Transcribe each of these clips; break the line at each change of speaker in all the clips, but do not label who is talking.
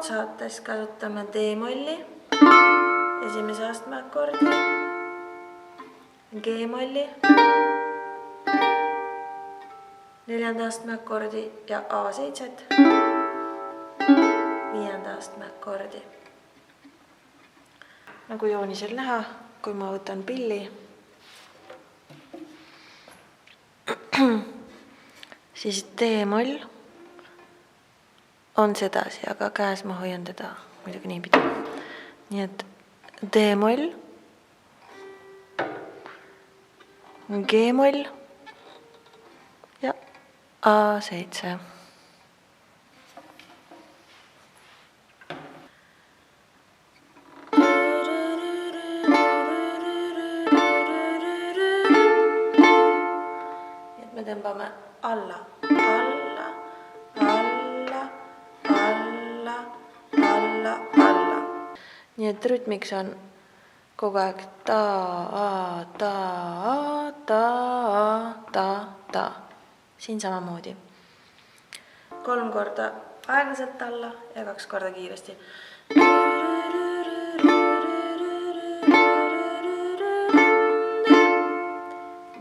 saates kasutame D-molli, esimese astme akordi, G-molli, neljanda astme akordi ja A7, viienda astme akordi. Nagu joonisel näha, kui ma võtan pilli, siis D-moll on sedasi, aga käes ma hoian teda muidugi niipidi. Nii et D-moll, G-moll ja A7. Me tõmbame alla, alla, alla, alla, alla, alla. Nii et rütmiks on kogu aeg ta, ta, ta, ta, ta. Siin samamoodi. 3 korda aeglaselt alla ja 2 korda kiiresti.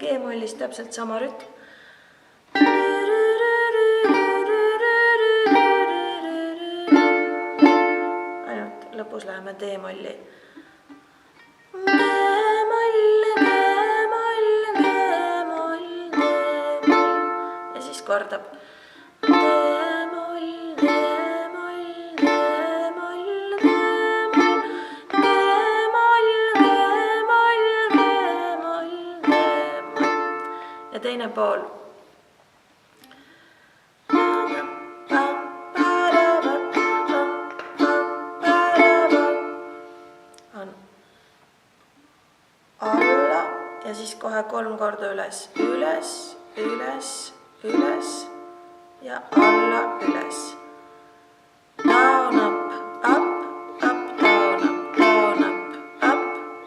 G-mollis täpselt sama rütm. Ainult lõpus läheme D-molli. G-moll, G-moll, G-moll, D-moll. Ja siis kordab. D-moll, D-moll, D-moll, D-moll, G-moll, G-moll, G-moll, D-moll. Ja teine pool. Alla ja siis kohe 3 korda üles, üles, üles, üles ja alla, üles. Down, up, up, up, down, up, down, up, up,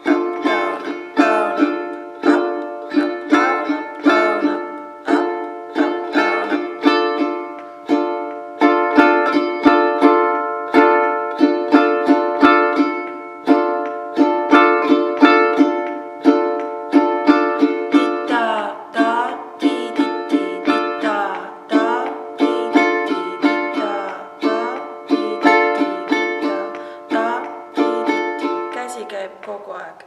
up, down, up, down, up, up, up, down, up, down, up, up, up, down, up. Kogu aeg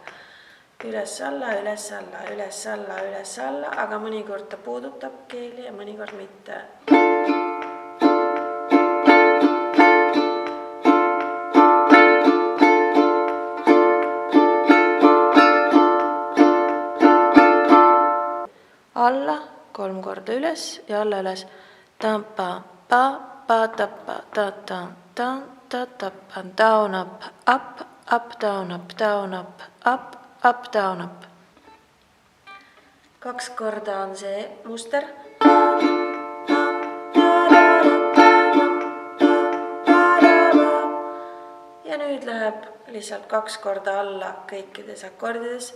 üles alla, üles alla, üles alla, üles alla, aga mõnikord ta puudutab keeli ja mõnikord mitte. Alla 3 korda üles ja alla üles. Tampa, pa, tappa, ta, tappa, down, up, up, down, up, down, up, down, up. 2 korda on see muster. Ja nüüd läheb lihtsalt 2 korda alla kõikides akordides.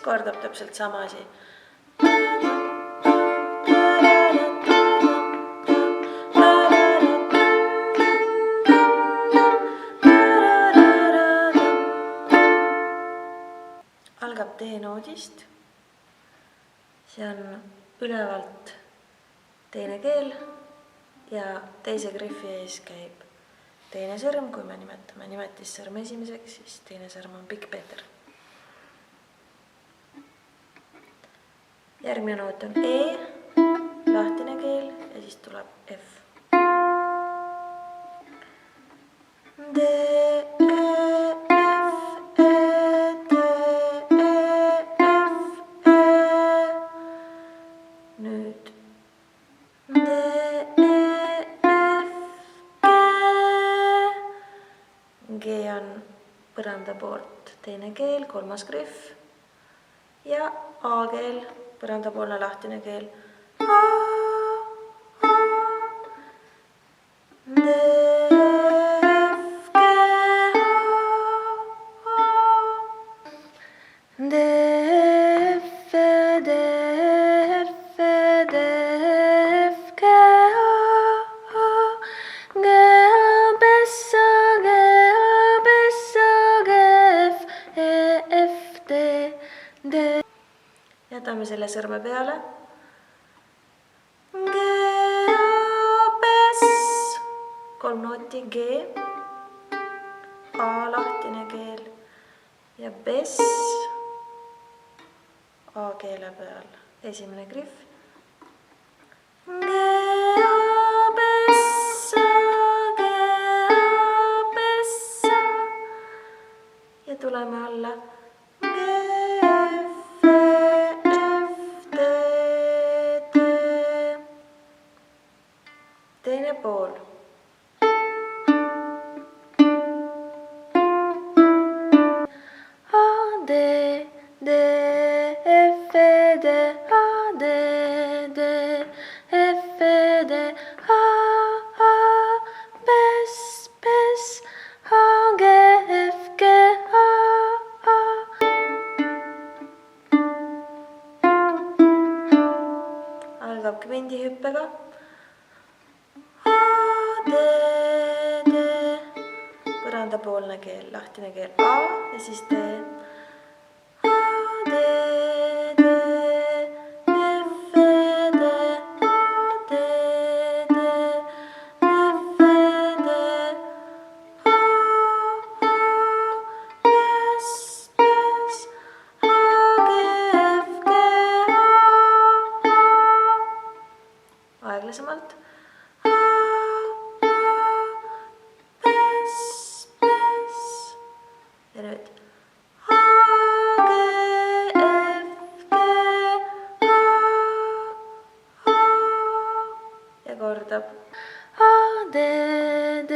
Kordab täpselt sama asi. Algab D-noodist. See on ülevalt teine keel ja teise griffi ees käib teine sõrm. Kui me nimetame nimetissõrm esimeseks, siis teine sõrm on pikk Peeter. Järgmine noot on E, lahtine keel ja siis tuleb F. D, E, F, E, D, E, F, E. Nüüd D, E, F, G. G on põranda poolt teine keel, 3. grif ja A-keel. Põrandapoolne lahtine keel. A, D, lööme selle sõrme peale. G, A, pess. 3 nooti, G, A lahtine keel ja pess A keele peal. Esimene grihv. G, A, pessa, G, A, pessa. Ja tuleme alla. G, F, F, D, D. Teine pool. A, D, D, F, D, A, D, D, F, D, A, pess, pess, A, G, F, G, A. Algab kvindihüppega. A, D, D, põrandapoolne keel, lahtine keel A ja siis D. A, D, D, F, D, A, D, D, F, D, A, pess, pess, A, G, F, G, A. Aeglasemalt. Ja nüüd A, G, F, G, A. Ja kordab A, D, D,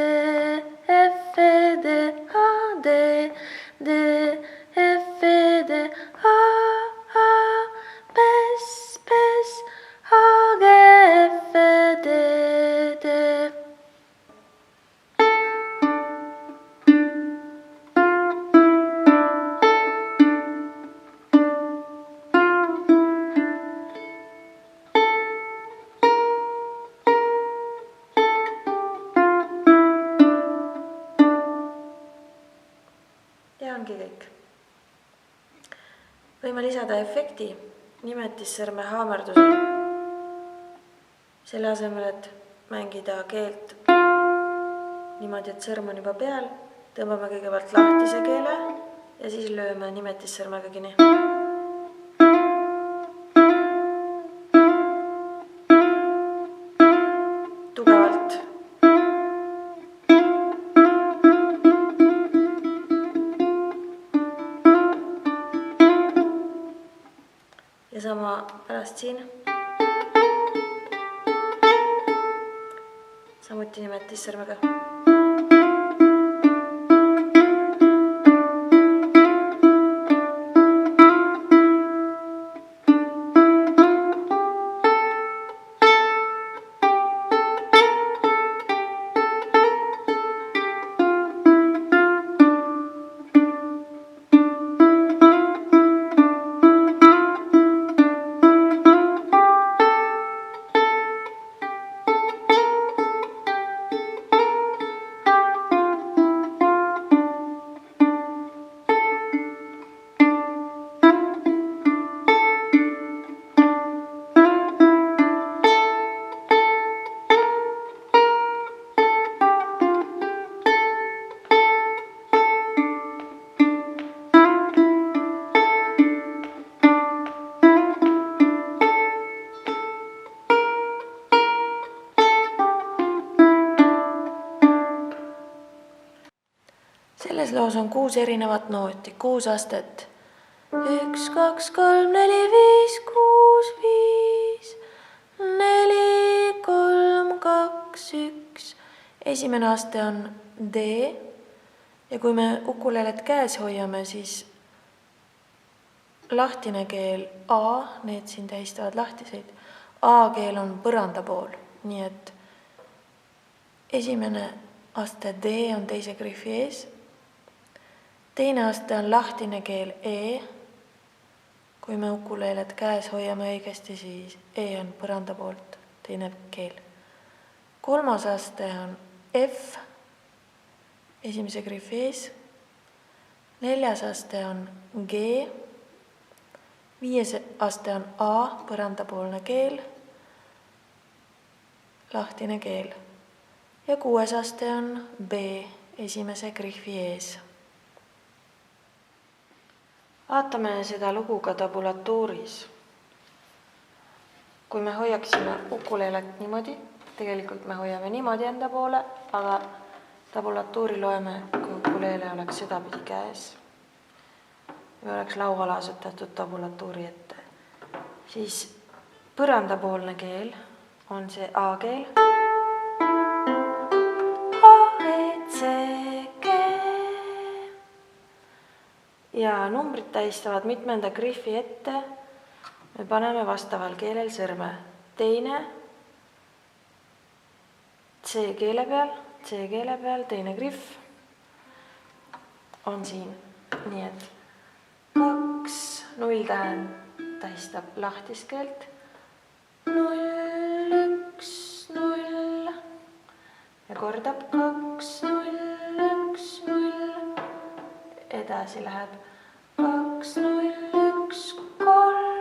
F, D, A, D, D, F, D, A, pess, pess, A, G, F, D, D. Ja ongi kõik. Võime lisada efekti nimetissõrme haamerduse. Selle asemel, et mängida keelt niimoodi, et sõrm on juba peal, tõmbame kõigepealt lahtise keele ja siis lööme nimetissõrmega kinni. Tugevalt. Ja sama pärast siin. Samuti nimetissõrmega. Selles loos on 6 erinevat nooti, 6 astet. 1, 2, 3, 4, 5, 6, 5, 4, 3, 2, 1. Esimene aste on D ja kui me ukulelet käes hoiame, siis lahtine keel A, need siin tähistavad lahtiseid, A keel on põranda pool, nii et esimene aste D on teise grihvi ees. Teine aste on lahtine keel E. Kui me ukuleelet käes hoiame õigesti, siis E on põranda poolt, teine keel. Kolmas aste on F, esimese grihvi ees. Neljas aste on G. 5. aste on A, põrandapoolne keel, lahtine keel. Ja 6. aste on B, esimese griffi ees. Vaatame seda lugu ka tabulatuuris. Kui me hoiaksime ukuleelet niimoodi, tegelikult me hoiame niimoodi enda poole, aga tabulatuuri loeme, kui ukuleele oleks sedapidi käes. Või oleks lauale asutatud tabulatuuri ette. Siis põrandapoolne keel on see A-keel. A, E, C, G. Ja numbrid tähistavad mitmenda griffi ette. Me paneme vastaval keelel sõrme. Teine C-keele peal, teine griff on siin. Nii et 2, 0 tähistab lahtiskeelt. 0, 1, 0 ja kordab 2, 0, 1, 0. Edasi läheb 2, 0, 1, 3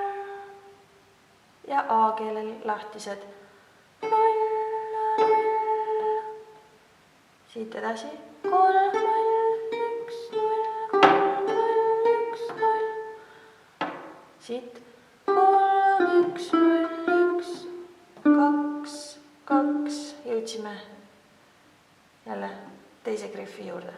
ja A-keelel lahtised 0, 0. Siit edasi 3, 0, 1, 0, 3, 0, 1, 0. Siit 3, 1, 0, 1, 2, 2. Jõudsime jälle teise griffi juurde.